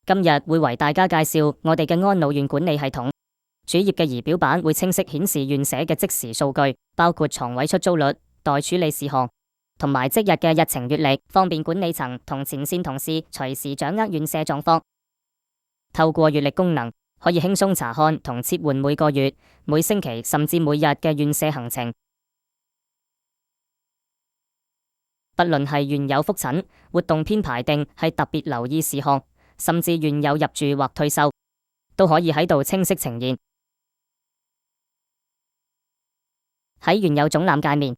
今日會為大家介紹我哋嘅安老院管理系統。主頁嘅儀表板會清晰顯示院舍嘅即時數據，包括床位出租率、待處理事項同埋即日嘅日程月曆，方便管理層同前線同事隨時掌握院舍狀況。透過月曆功能，可以輕鬆查看同切換每個月、每星期甚至每日嘅院舍行程。不論係院友復診、活動編排定係特別留意事項，甚至院友入住或退休，都可以喺度清晰呈現。喺院友總覽界面，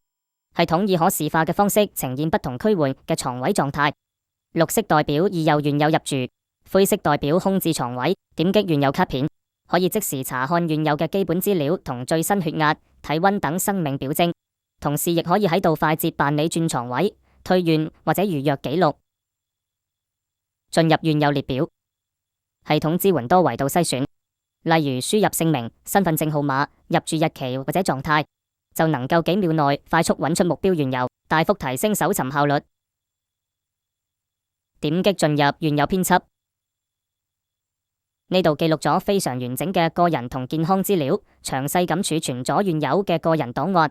系統以可視化嘅方式呈現不同區域嘅床位狀態。綠色代表已有院友入住，灰色代表空置床位。點擊院友卡片，可以即時查看院友嘅基本資料同最新血壓、體溫等生命表徵。同時亦可以喺度快捷辦理轉床位、退院或者預約記錄。進入院友列表，系統支援多維度篩選，例如輸入姓名、身份證號碼、入住日期或者狀態，就能夠幾秒內快速揾出目標院友，大幅提升搜尋效率。點擊進入院友編輯，呢度記錄咗非常完整嘅個人同健康資料，詳細咁儲存咗院友嘅個人檔案。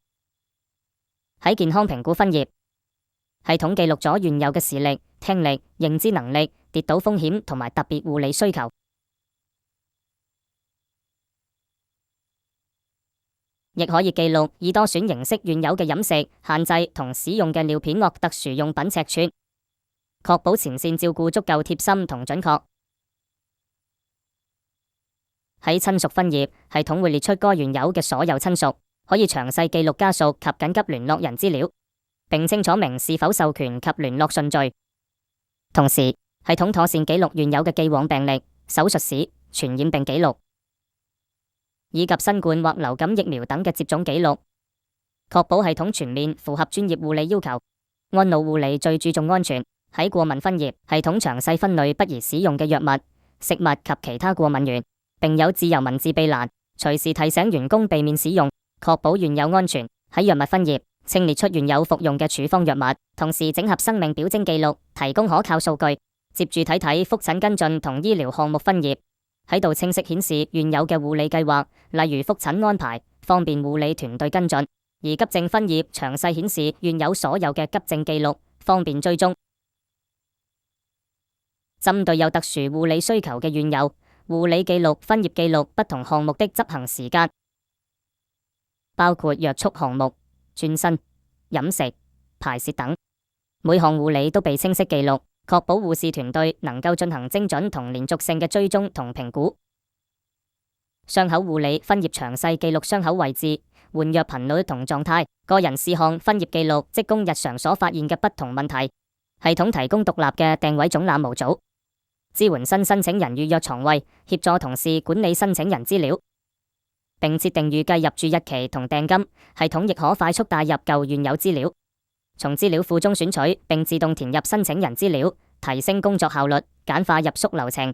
喺健康評估分頁，系統記錄咗院友嘅視力、聽力、認知能力、跌倒風險同埋特別護理需求，亦可以記錄以多選形式院友嘅飲食限制同使用嘅尿片或特殊用品尺寸，確保前線照顧足夠貼心同準確。喺親屬分頁，系統會列出該院友嘅所有親屬，可以詳細記錄家屬及緊急聯絡人資料，並清楚明是否授權及聯絡順序。同時，系統妥善記錄院友嘅既往病歷、手術史、傳染病記錄，以及新冠或流感疫苗等嘅接種記錄，確保系統全面符合專業護理要求。安老護理最注重安全，喺過敏分頁，系統詳細分類不宜使用嘅藥物、食物及其他過敏源，並有自由文字備欄，隨時提醒員工避免使用，確保院友安全。喺藥物分頁，清列出院友服用嘅處方藥物，同時整合生命表徵記錄，提供可靠數據。接住睇睇復診跟進同醫療項目分頁，喺度清晰顯示院友嘅護理計劃，例如復診安排，方便護理團隊跟進。而急症分頁詳細顯示院友所有嘅急症記錄，方便追蹤。針對有特殊護理需求嘅院友，護理記錄分頁記錄不同項目的執行時間，包括約束項目、轉身、飲食、排泄等，每項護理都被清晰記錄，確保護士團隊能夠進行精準同連續性嘅追蹤同評估。傷口護理分頁詳細記錄傷口位置、換藥頻率同狀態。個人事項分頁記錄職工日常所發現嘅不同問題。系統提供獨立嘅訂位總覽模組，支援新申請人預約床位，協助同事管理申請人資料，並設定預計入住日期同訂金。系統亦可快速帶入舊院友資料，從資料庫中選取並自動填入申請人資料，提升工作效率，簡化入宿流程。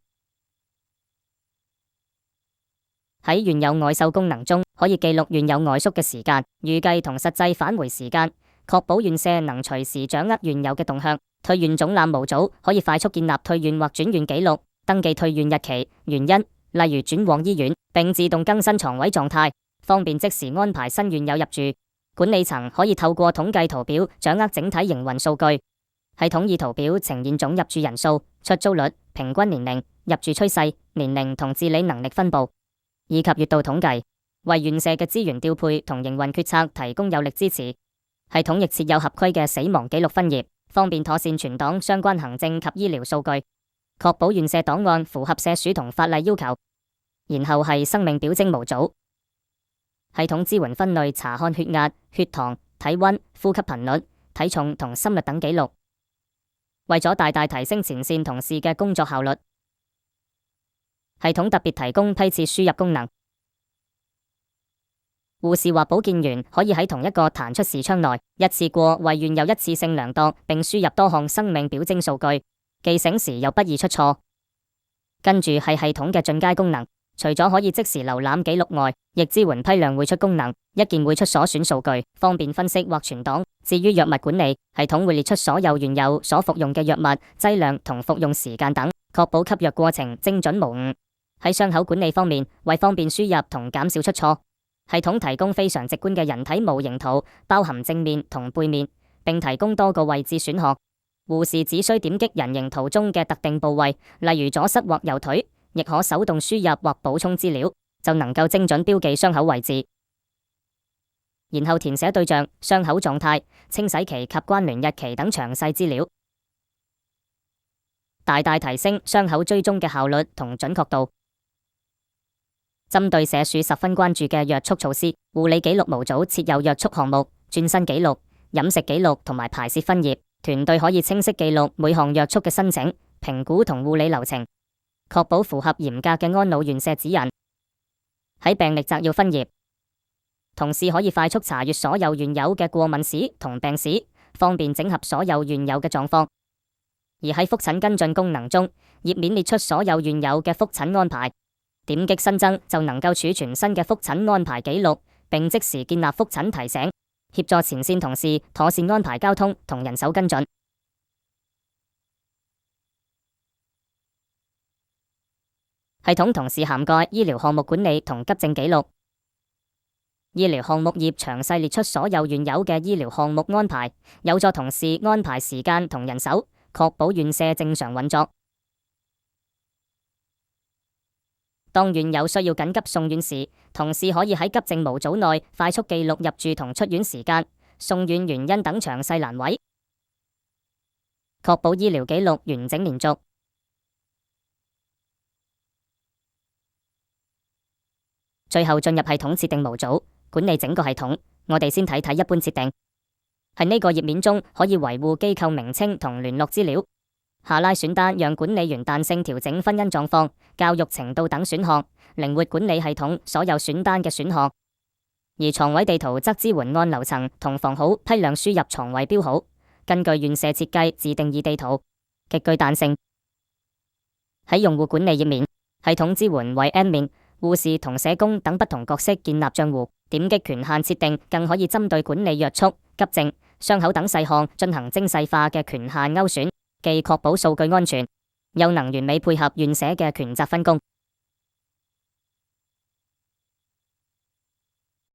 喺院友外宿功能中，可以記錄院友外宿嘅時間、預計同實際返回時間，確保院舍能隨時掌握院友嘅動向。退院總覽模組可以快速建立退院或轉院記錄，登記退院日期、原因，例如轉往醫院，並自動更新床位狀態，方便即時安排新院友入住。管理層可以透過統計圖表掌握整體營運數據。系統以圖表呈現總入住人數、出租率、平均年齡、入住趨勢、年齡同自理能力分佈，以及月度統計，為院舍嘅資源調配同營運決策提供有力支持。系統亦設有合規嘅死亡記錄分頁，方便妥善存檔相關行政及醫療數據，確保院舍檔案符合社署同法例要求。然後係生命表徵模組，系統支援分類查看血壓、血糖、體溫、呼吸頻率、體重同心率等記錄。為咗大大提升前線同事嘅工作效率，系統特別提供批次輸入功能。護士或保健員可以喺同一個彈出視窗內，一次過為院友一次性量度並輸入多項生命表徵數據，記醒時又不易出錯。跟住係系統嘅進階功能，除咗可以即時瀏覽記錄外，亦支援批量匯出功能，一鍵匯出所選數據，方便分析或存檔。至於藥物管理，系統會列出所有院友所服用嘅藥物劑量同服用時間等，確保吸藥過程精準無誤。喺傷口管理方面，為方便輸入同減少出錯，系統提供非常直觀嘅人體模型圖，包含正面同背面，並提供多個位置選項。護士只需點擊人形圖中嘅特定部位，例如左膝或右腿，亦可手動輸入或補充資料，就能夠精準標記傷口位置，然後填寫對象、傷口狀態、清洗期及關聯日期等詳細資料，大大提升傷口追蹤嘅效率同準確度。針對社署十分關注嘅約束措施，護理記錄模組設有約束項目、轉身記錄、飲食記錄同埋排泄分頁，團隊可以清晰記錄每項約束嘅申請、評估同護理流程，確保符合嚴格嘅安老院舍指引。喺病歷摘要分頁，同事可以快速查閱所有原有嘅過敏史同病史，方便整合所有原有嘅狀況。而喺覆診跟進功能中，頁面列出所有原有嘅覆診安排。點擊新增就能夠儲存新嘅覆診安排記錄，並即時建立覆診提醒，協助前線同事妥善安排交通同人手跟進。系統同時涵蓋醫療項目管理同急症記錄。醫療項目頁詳細列出所有原有嘅醫療項目安排，有助同事安排時間同人手，確保院舍正常運作。當院友需要緊急送院時，同事可以喺急症模組內快速記錄入住同出院時間、送院原因等詳細欄位，確保醫療記錄完整連續。最後進入系統設定模組，管理整個系統。我哋先睇睇一般設定。喺呢個頁面中，可以維護機構名稱同聯絡資料。下拉選單讓管理員彈性調整婚姻狀況、教育程度等選項，靈活管理系統所有選單嘅選項。而床位地圖則支援按樓層同房號批量輸入床位標號，根據院舍設計自定義地圖，極具彈性。喺用戶管理頁面，系統支援為 admin、護士同社工等不同角色建立賬戶，點擊權限設定，更可以針對管理約束、急症、傷口等細項進行精細化嘅權限勾選，既確保數據安全，又能完美配合院舍嘅權責分工。